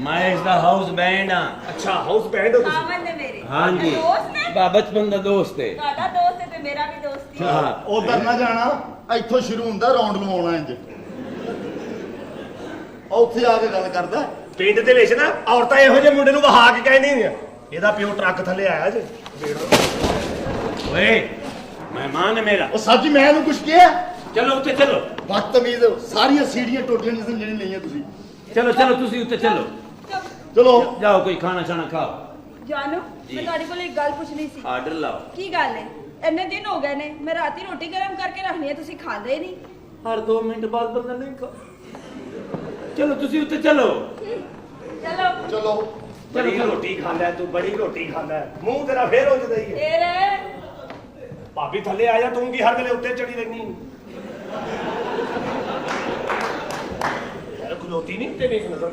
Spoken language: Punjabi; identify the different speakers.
Speaker 1: मैं इसका हाउस बैंड हाँ।
Speaker 2: अच्छा हाउस बैंड हो तुसी
Speaker 3: ਸਾਵਨ ਨੇ ਮੇਰੇ
Speaker 1: हाँ जी
Speaker 3: ਦੋਸਤ ਨੇ
Speaker 1: बचपन का दोस्त है
Speaker 3: ਤੁਹਾਡਾ ਦੋਸਤ ਹੈ ਤੇ ਮੇਰਾ ਵੀ ਦੋਸਤ ਹੀ
Speaker 1: हाँ
Speaker 4: ਉਧਰ ਨਾ ਜਾਣਾ ਇੱਥੋਂ ਸ਼ੁਰੂ ਹੁੰਦਾ ਰੌਂਡ ਲਵਾਉਣਾ ਇੰਜ ਉੱਥੇ ਆ ਕੇ ਗੱਲ ਕਰਦਾ
Speaker 2: ਪਿੰਡ ਦੇ ਵਿੱਚ ਨਾ ਔਰਤਾਂ ਇਹੋ ਜਿਹੇ ਮੁੰਡੇ ਨੂੰ ਵਹਾ ਕੇ ਕਹਿੰਦੀ ਹੁੰਦੀਆਂ ਇਹਦਾ ਪਿਓ ਟਰੱਕ ਥੱਲੇ ਆਇਆ ਜੇ ਵੇਖ ਲਓ।
Speaker 1: ओए मेहमान है मेरा
Speaker 4: ਉਹ ਸੱਚ ਮੈਂ ਇਹਨੂੰ ਕੁਛ ਕਿਹਾ
Speaker 1: चलो उत्ते चलो
Speaker 4: ਬਦਤਮੀਜ਼ ਸਾਰੀਆਂ ਸੀੜੀਆਂ ਟੋਟੀਆਂ ਜਿਸ ਜਿਹੜੀਆਂ ਲਈਆਂ ਤੁਸੀਂ
Speaker 1: चलो चलो तुसी उत्ते चलो
Speaker 4: ਚਲੋ
Speaker 1: जाओ कोई खाना शाना खाओ
Speaker 3: ਜਾਨੋ
Speaker 1: ਜੀ।
Speaker 3: ਮੈਂ ਤੁਹਾਡੇ ਕੋਲ ਇੱਕ ਗੱਲ ਪੁੱਛਣੀ ਸੀ
Speaker 1: आर्डर लाओ
Speaker 3: ਕੀ ਗੱਲ ਹੈ ਇੰਨੇ ਦਿਨ ਹੋ ਗਏ ਨੇ ਮੈਂ ਰਾਤੀ ਰੋਟੀ ਗਰਮ ਕਰਕੇ ਰੱਖਣੀ ਹੈ ਤੁਸੀਂ ਖਾਂਦੇ ਹੀ ਨਹੀਂ
Speaker 1: हर 2 मिनट बाद बंदा नहीं खा चलो तुसी उत्ते चलो
Speaker 3: ਚਲੋ
Speaker 4: ਚਲੋ
Speaker 2: ਬੜੀ ਰੋਟੀ ਖਾਂਦਾ ਹੈ, ਤੂੰ ਬੜੀ ਰੋਟੀ ਖਾਂਦਾ ਹੈ। ਮੂੰਹ ਤੇਰਾ ਫੇਰ ਉੱਜਦਾ ਹੀ ਹੈ
Speaker 3: ਇਹ ਰੇ
Speaker 2: ਭਾਬੀ ਥੱਲੇ ਆ ਜਾ ਤੂੰ ਕੀ ਹਰ ਵੇਲੇ ਉੱਤੇ ਚੜੀ ਰਹਿਨੀ ਯਾਰ ਖਲੋਤੀ ਨਹੀਂ ਤੇ ਵੇਖ ਨਜ਼ਰ ਨਹੀਂ